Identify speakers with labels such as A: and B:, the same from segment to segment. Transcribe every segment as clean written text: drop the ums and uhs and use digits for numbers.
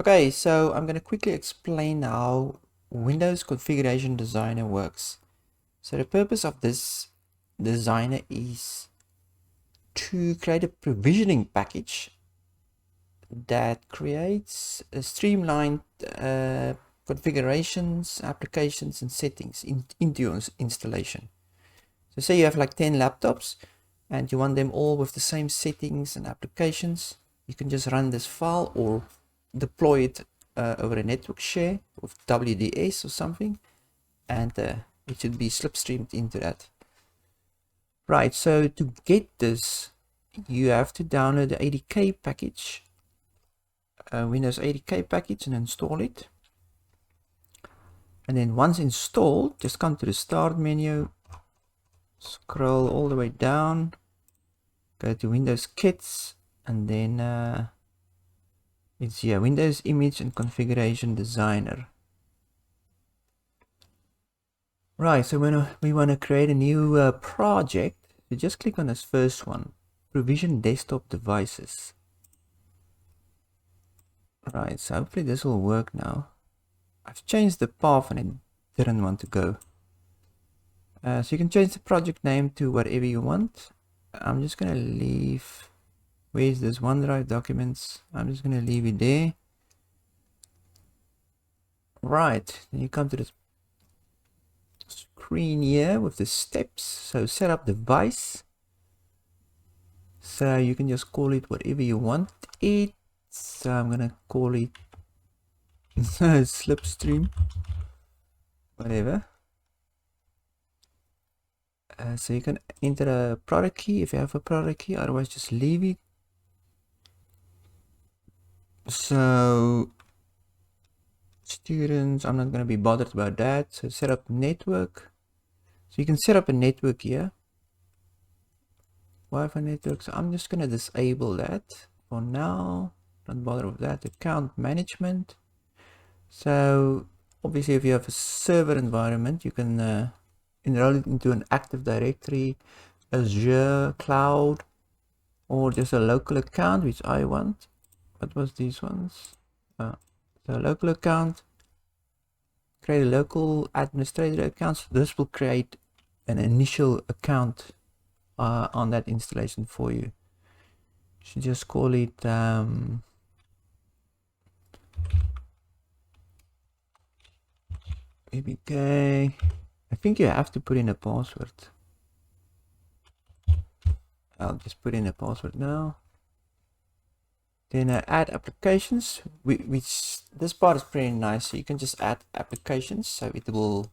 A: Okay, so I'm going to quickly explain how Windows Configuration Designer works. So the purpose of this designer is to create a provisioning package that creates a streamlined configurations, applications, and settings into your installation. So say you have like 10 laptops and you want them all with the same settings and applications. You can just run this file or deploy it over a network share with WDS or something, and it should be slipstreamed into that. Right, so to get this, you have to download the ADK package, Windows ADK package, and install it. And then once installed, just come to the start menu, scroll all the way down, go to Windows Kits, and then it's here, Windows Image and Configuration Designer. Right, so when we want to create a new project, we just click on this first one, Provision Desktop Devices. Right, so hopefully this will work now. I've changed the path and it didn't want to go. So you can change the project name to whatever you want. I'm just going to leave, where's this OneDrive documents? I'm just going to leave it there. Right, then you come to this screen here with the steps. So set up device. So you can just call it whatever you want it. So I'm going to call it Slipstream, whatever. So you can enter a product key if you have a product key, otherwise just leave it. So students, I'm not going to be bothered about that. So set up network. So you can set up a network here, Wi-Fi network. So I'm just going to disable that for now. Don't bother with that. Account management. So obviously if you have a server environment, you can enroll it into an Active Directory, Azure Cloud, or just a local account, which I want. What was these ones? So local account, create a local administrator account. So this will create an initial account on that installation for you. You should just call it ABK. I think you have to put in a password. I'll just put in a password now. Then add applications, which this part is pretty nice. So you can just add applications. So it will,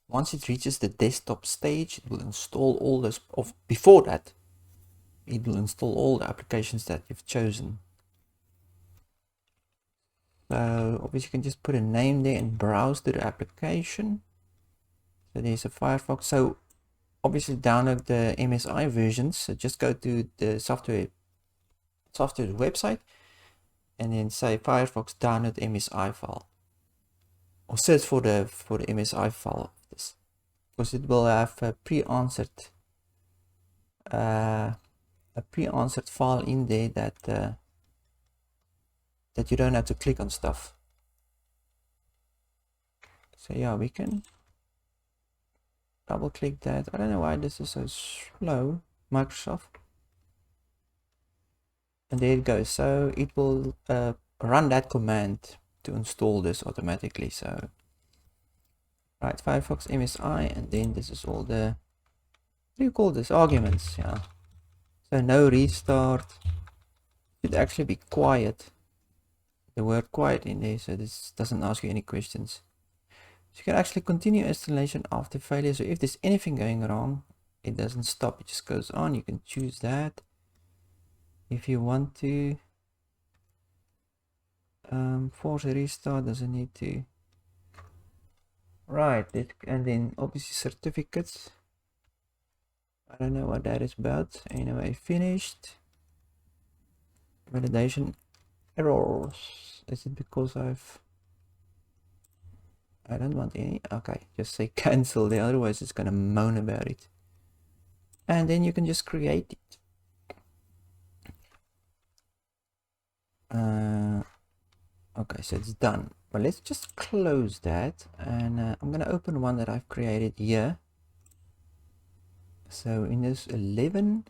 A: once it reaches the desktop stage, it will install all this. Before that, it will install all the applications that you've chosen. So obviously you can just put a name there and browse to the application. So there's a Firefox. So obviously download the MSI versions. So just go to the software website and then say Firefox download MSI file, or search for the MSI file of this, because it will have a pre-answered file in there that you don't have to click on stuff. So yeah, we can double click that. I don't know why this is so slow, Microsoft. And there it goes. So it will run that command to install this automatically. So right, Firefox MSI, and then this is all the, what do you call this, arguments? Yeah, so no restart. Should actually be quiet, the word quiet in there, so this doesn't ask you any questions. So you can actually continue installation after failure. So if there's anything going wrong, it doesn't stop, it just goes on. You can choose that if you want to. Force a restart, doesn't need to. Right, and then obviously certificates. I don't know what that is about. Anyway, finished. Validation errors. Is it because I don't want any? Okay, just say cancel there, otherwise it's gonna moan about it. And then you can just create it. Okay, so it's done. But let's just close that, and I'm gonna open one that I've created here. So in this 11,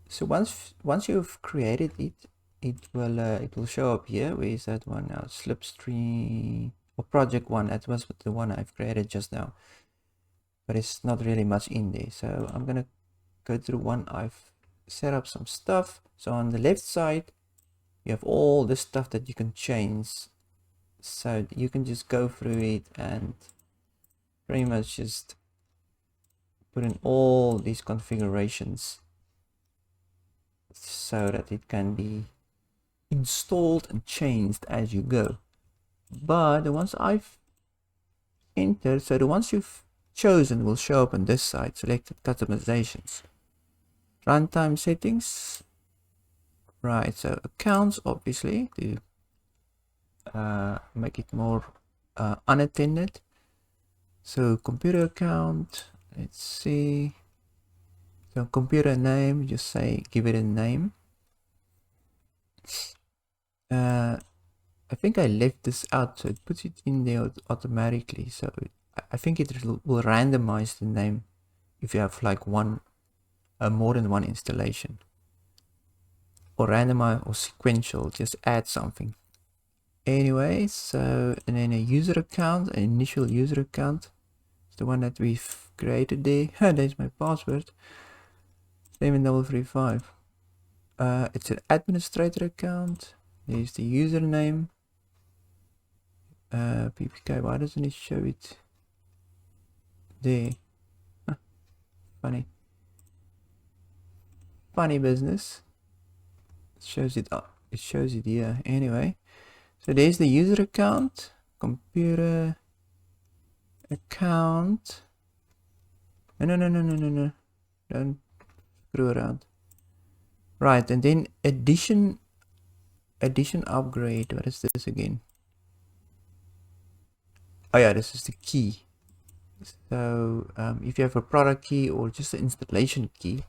A: so once you've created it, it will show up here. Where is that one now? Slipstream or project one. That was the one I've created just now, but it's not really much in there. So I'm gonna go through one. I've set up some stuff. So on the left side, you have all the stuff that you can change. So you can just go through it and pretty much just put in all these configurations so that it can be installed and changed as you go. But the ones I've entered, so the ones you've chosen will show up on this side. Selected customizations, runtime settings, right? So accounts, obviously, to make it more unattended. So computer account, let's see. So computer name, just say, give it a name. I think I left this out, so it puts it in there automatically. So I think it will randomize the name if you have like more than one installation, or randomize or sequential, just add something. Anyway, so, and then a user account, an initial user account, is the one that we've created there. There's my password, 7335. It's an administrator account. There's the username. PPK, why doesn't it show it there? Huh, funny business. It shows it up. It shows it here. Anyway, so there's the user account, computer account. No. Don't screw around. Right, and then addition upgrade. What is this again? Oh yeah, this is the key. So if you have a product key or just an installation key,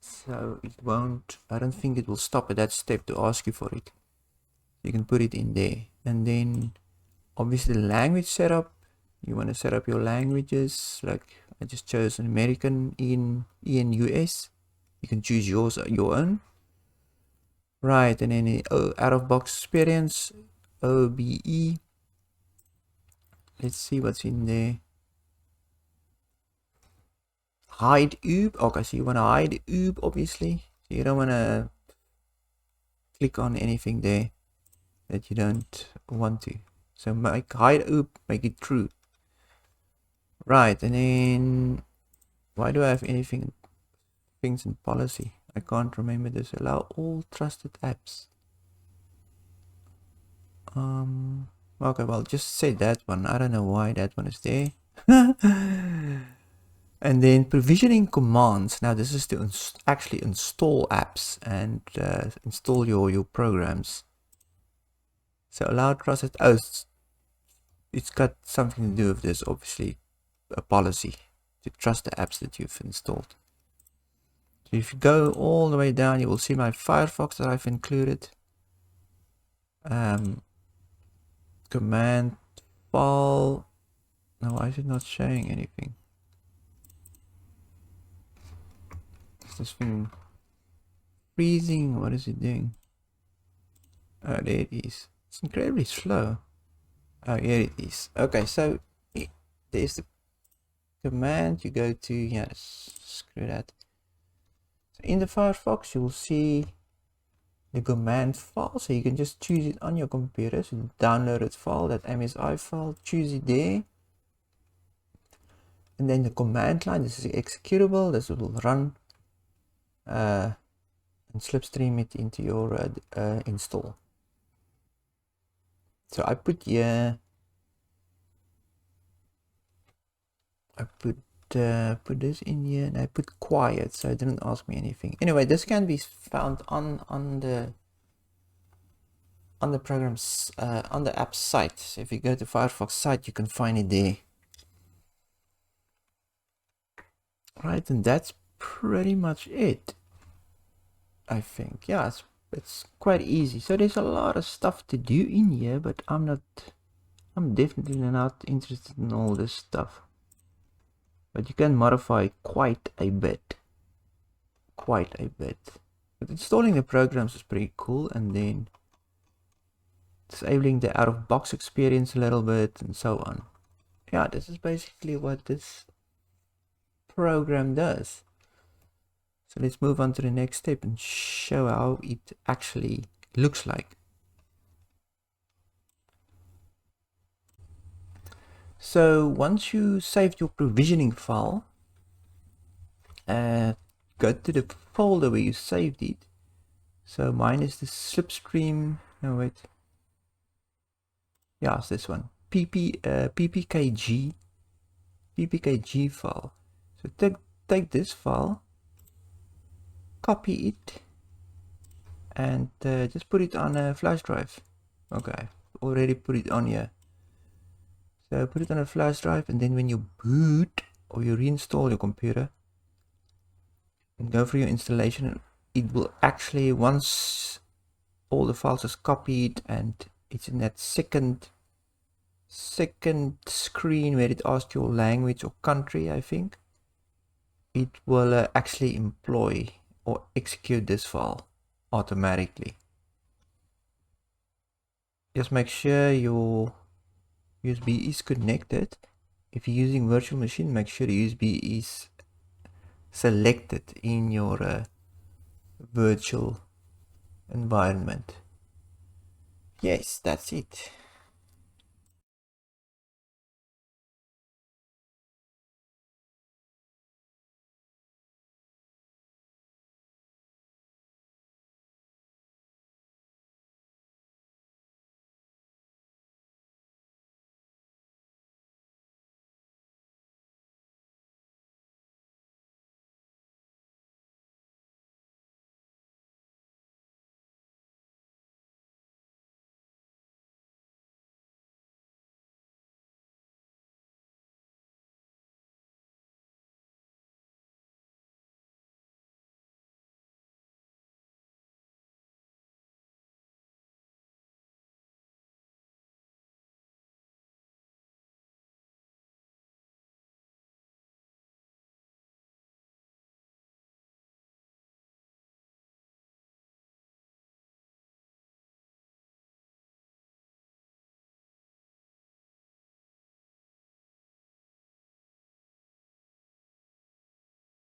A: so it won't, I don't think it will stop at that step to ask you for it. You can put it in there. And then obviously the language setup, you want to set up your languages. Like I just chose an American, in US. You can choose your own. Right, and then out of box experience, OBE. Let's see what's in there. Hide OOB. Okay, so you want to hide OOB, obviously. So you don't want to click on anything there that you don't want to. So make hide OOB, make it true. Right, and then why do I have things in policy? I can't remember this. Allow all trusted apps. Okay, well, just say that one. I don't know why that one is there. And then provisioning commands. Now this is to actually install apps and install your programs. So allow trusted. Oh, it's got something to do with this, obviously, a policy to trust the apps that you've installed. So if you go all the way down, you will see my Firefox that I've included. Command file. No, why is it not showing anything? Is this thing freezing? What is it doing? Oh, there it is. It's incredibly slow. Oh, here it is. Okay, so there's the command. You go to, yes, screw that. So in the Firefox, you will see the command file. So you can just choose it on your computer. So download that file, that MSI file, choose it there. And then the command line, this is executable. This will run and slipstream it into your install. So I put here, I put this in here, and I put quiet, so it didn't ask me anything. Anyway, this can be found on the programs on the app site. So if you go to Firefox site, you can find it there. Right, and that's pretty much it, I think. Yeah, it's It's quite easy. So there's a lot of stuff to do in here, but I'm definitely not interested in all this stuff. But you can modify quite a bit. But installing the programs is pretty cool, and then disabling the out-of-box experience a little bit, and so on. Yeah, this is basically what this program does. So let's move on to the next step and show how it actually looks like. So once you saved your provisioning file, go to the folder where you saved it. So mine is the slipstream, no wait, yeah, it's this one, ppkg file. So take this file, copy it, and just put it on a flash drive. Okay, already put it on here. So put it on a flash drive, and then when you boot or you reinstall your computer and go for your installation, it will actually, once all the files is copied and it's in that second screen where it asks your language or country, I think, it will actually employ or execute this file automatically. Just make sure your USB is connected. If you're using virtual machine, make sure the USB is selected in your virtual environment. Yes, that's it.